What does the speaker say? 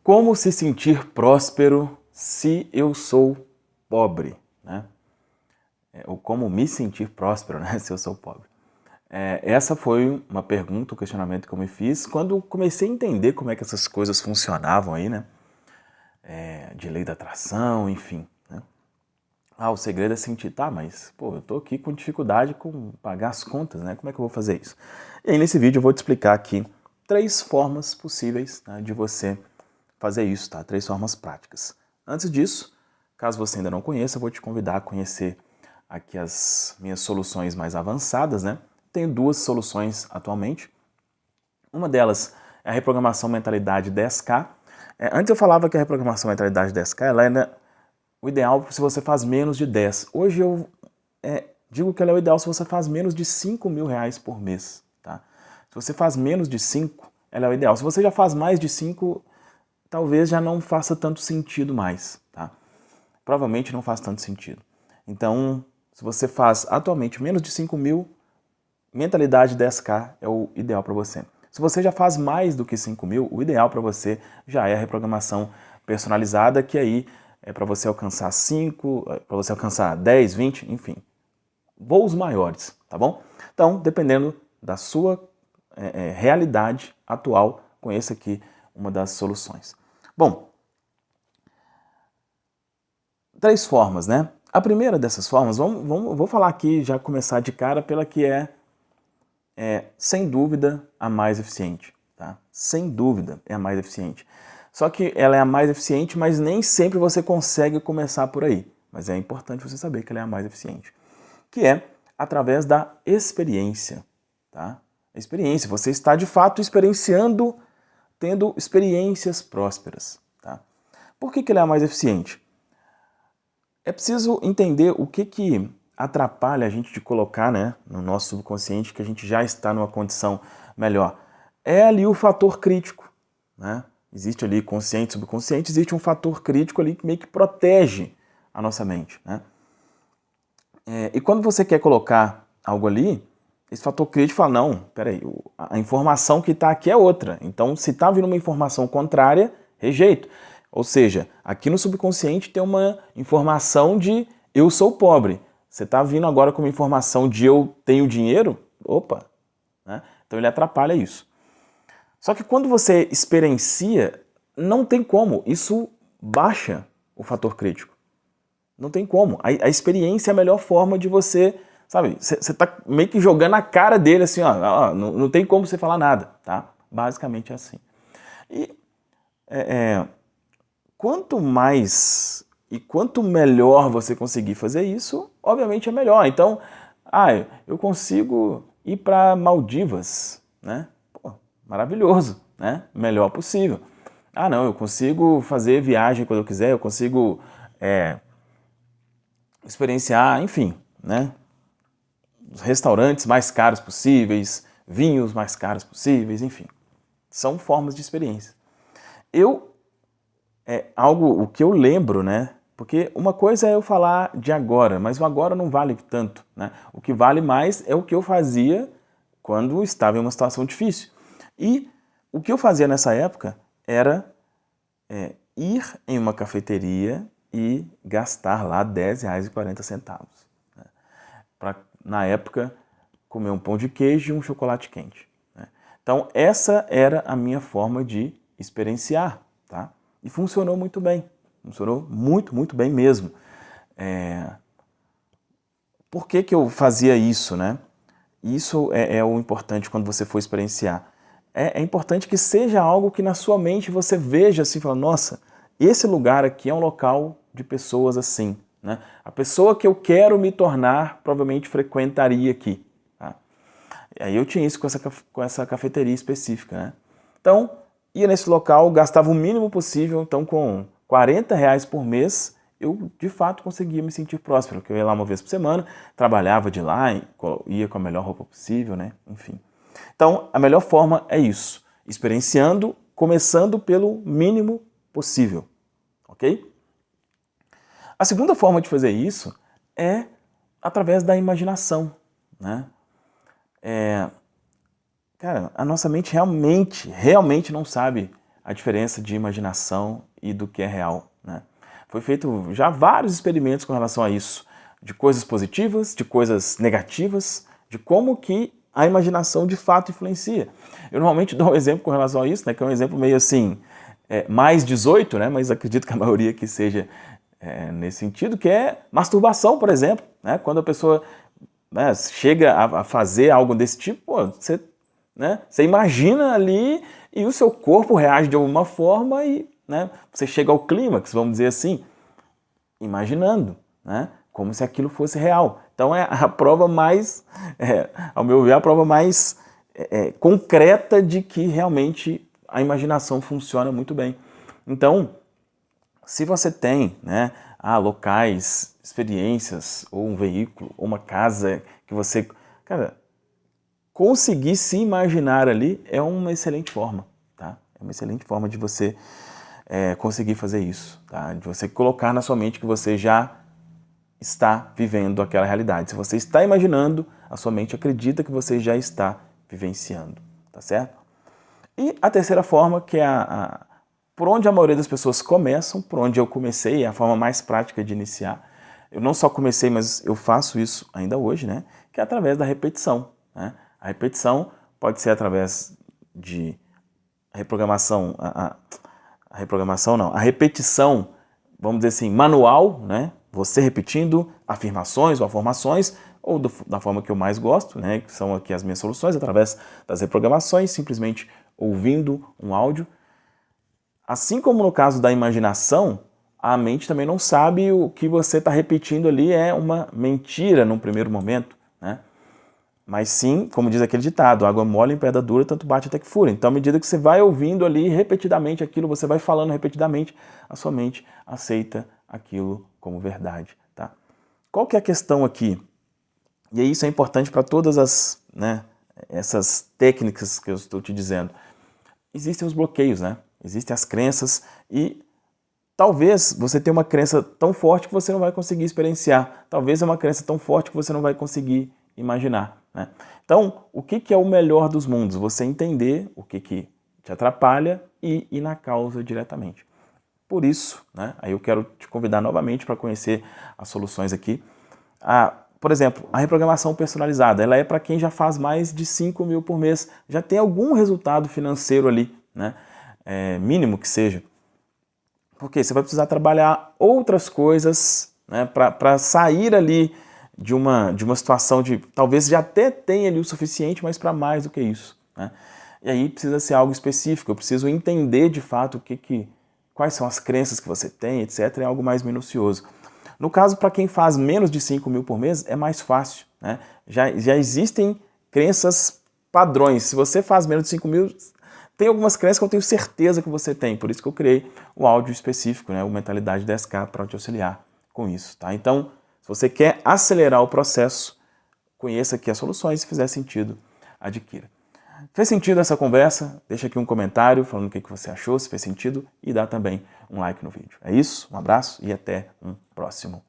Como se sentir próspero se eu sou pobre, né? Ou como me sentir próspero, né, se eu sou pobre. Essa foi uma pergunta, um questionamento que eu me fiz quando comecei a entender como é que essas coisas funcionavam aí, né? De lei da atração, enfim, né? O segredo é sentir, tá, mas, pô, eu tô aqui com dificuldade com pagar as contas, né? Como é que eu vou fazer isso? E aí nesse vídeo eu vou te explicar aqui 3 formas possíveis, né, de você fazer isso, tá? 3 formas práticas. Antes disso, caso você ainda não conheça, eu vou te convidar a conhecer aqui as minhas soluções mais avançadas, né? Tenho 2 soluções atualmente. Uma delas é a reprogramação mentalidade 10K. Antes eu falava que a reprogramação mentalidade 10K ela era o ideal se você faz menos de 10. Hoje eu digo que ela é o ideal se você faz menos de 5 mil reais por mês, tá? Se você faz menos de 5, ela é o ideal. Se você já faz mais de 5, talvez já não faça tanto sentido mais, tá? Provavelmente não faz tanto sentido. Então, se você faz atualmente menos de 5 mil, mentalidade 10K é o ideal para você. Se você já faz mais do que 5 mil, o ideal para você já é a reprogramação personalizada, que aí é para você alcançar 5, para você alcançar 10, 20, enfim, voos maiores, tá bom? Então, dependendo da sua realidade atual, conheça aqui uma das soluções. Bom, 3 formas, né? A primeira dessas formas, vou falar aqui, já começar de cara pela que sem dúvida, a mais eficiente, tá? Sem dúvida é a mais eficiente. Só que ela é a mais eficiente, mas nem sempre você consegue começar por aí. Mas é importante você saber que ela é a mais eficiente. Que é através da experiência, tá? A experiência, você está de fato experienciando, tendo experiências prósperas, tá? Por que ela é a mais eficiente? É preciso entender o que atrapalha a gente de colocar, né, no nosso subconsciente que a gente já está numa condição melhor. É ali o fator crítico, né? Existe ali consciente, subconsciente, existe um fator crítico ali que meio que protege a nossa mente, né? E quando você quer colocar algo ali, esse fator crítico fala, não, peraí, a informação que está aqui é outra. Então, se está vindo uma informação contrária, rejeito. Ou seja, aqui no subconsciente tem uma informação de eu sou pobre. Você está vindo agora com uma informação de eu tenho dinheiro? Opa! Né? Então ele atrapalha isso. Só que quando você experiencia, não tem como. Isso baixa o fator crítico. Não tem como. A experiência é a melhor forma de você, sabe? Você tá meio que jogando a cara dele assim, ó, não tem como você falar nada, tá? Basicamente é assim. E quanto mais e quanto melhor você conseguir fazer isso, obviamente é melhor. Então, eu consigo ir para Maldivas, né? Pô, maravilhoso, né? Melhor possível. Não, eu consigo fazer viagem quando eu quiser, eu consigo experienciar, enfim, né? Os restaurantes mais caros possíveis, vinhos mais caros possíveis, enfim. São formas de experiência. O que eu lembro, né? Porque uma coisa é eu falar de agora, mas o agora não vale tanto, né? O que vale mais é o que eu fazia quando estava em uma situação difícil. E o que eu fazia nessa época era ir em uma cafeteria e gastar lá R$10,40, né? Para, na época, comer um pão de queijo e um chocolate quente, né? Então, essa era a minha forma de experienciar, tá? E funcionou muito bem. Funcionou muito, muito bem mesmo. Por que eu fazia isso, né? Isso é o importante quando você for experienciar. É importante que seja algo que na sua mente você veja assim, fala, nossa, esse lugar aqui é um local de pessoas assim, né? A pessoa que eu quero me tornar provavelmente frequentaria aqui, tá? E aí eu tinha isso com essa cafeteria específica, né? Então, ia nesse local, gastava o mínimo possível, então com R$40 por mês, eu de fato conseguia me sentir próspero, porque eu ia lá uma vez por semana, trabalhava de lá, ia com a melhor roupa possível, né? Enfim. Então, a melhor forma é isso, experienciando, começando pelo mínimo possível, ok? A segunda forma de fazer isso é através da imaginação, né? Cara, a nossa mente realmente não sabe a diferença de imaginação e do que é real, né? Foi feito já vários experimentos com relação a isso, de coisas positivas, de coisas negativas, de como que a imaginação de fato influencia. Eu normalmente dou um exemplo com relação a isso, né, que é um exemplo meio assim, mais 18, né, mas acredito que a maioria que seja nesse sentido, que é masturbação, por exemplo, né, quando a pessoa, né, chega a fazer algo desse tipo, pô, você, né, você imagina ali e o seu corpo reage de alguma forma e, né, você chega ao clímax, vamos dizer assim, imaginando, né, como se aquilo fosse real. Então é a prova mais, ao meu ver, a prova mais concreta de que realmente a imaginação funciona muito bem. Então, se você tem, né, locais, experiências, ou um veículo, ou uma casa que você, cara, conseguir se imaginar ali é uma excelente forma, tá? É uma excelente forma de você conseguir fazer isso, tá? De você colocar na sua mente que você já está vivendo aquela realidade. Se você está imaginando, a sua mente acredita que você já está vivenciando, tá certo? E a terceira forma, que é por onde a maioria das pessoas começam, por onde eu comecei, é a forma mais prática de iniciar. Eu não só comecei, mas eu faço isso ainda hoje, né? Que é através da repetição, né? A repetição pode ser através de reprogramação, a reprogramação não, a repetição, vamos dizer assim, manual, né? Você repetindo afirmações ou afirmações, ou da forma que eu mais gosto, né? Que são aqui as minhas soluções, através das reprogramações, simplesmente ouvindo um áudio. Assim como no caso da imaginação, a mente também não sabe o que você está repetindo ali é uma mentira num primeiro momento, né? Mas sim, como diz aquele ditado, água mole em pedra dura, tanto bate até que fura. Então, à medida que você vai ouvindo ali repetidamente aquilo, você vai falando repetidamente, a sua mente aceita aquilo como verdade, tá? Qual que é a questão aqui? E isso é importante para todas essas técnicas que eu estou te dizendo. Existem os bloqueios, né? Existem as crenças e talvez você tenha uma crença tão forte que você não vai conseguir experienciar. Talvez é uma crença tão forte que você não vai conseguir imaginar, né? Então, o que é o melhor dos mundos? Você entender o que te atrapalha e ir na causa diretamente. Por isso, né, aí eu quero te convidar novamente para conhecer as soluções aqui. Por exemplo, a reprogramação personalizada, ela é para quem já faz mais de 5 mil por mês, já tem algum resultado financeiro ali, né, mínimo que seja. Porque você vai precisar trabalhar outras coisas, né, para sair ali de uma situação de talvez já até tenha ali o suficiente, mas para mais do que isso, né? E aí precisa ser algo específico, eu preciso entender de fato quais são as crenças que você tem, etc. É algo mais minucioso. No caso, para quem faz menos de 5 mil por mês, é mais fácil, né? Já existem crenças padrões. Se você faz menos de 5 mil, tem algumas crenças que eu tenho certeza que você tem. Por isso que eu criei o áudio específico, né? O Mentalidade 10K, para te auxiliar com isso, tá? Então, se você quer acelerar o processo, conheça aqui as soluções. Se fizer sentido, adquira. Fez sentido essa conversa? Deixa aqui um comentário falando o que você achou, se fez sentido, e dá também um like no vídeo. É isso, um abraço e até um próximo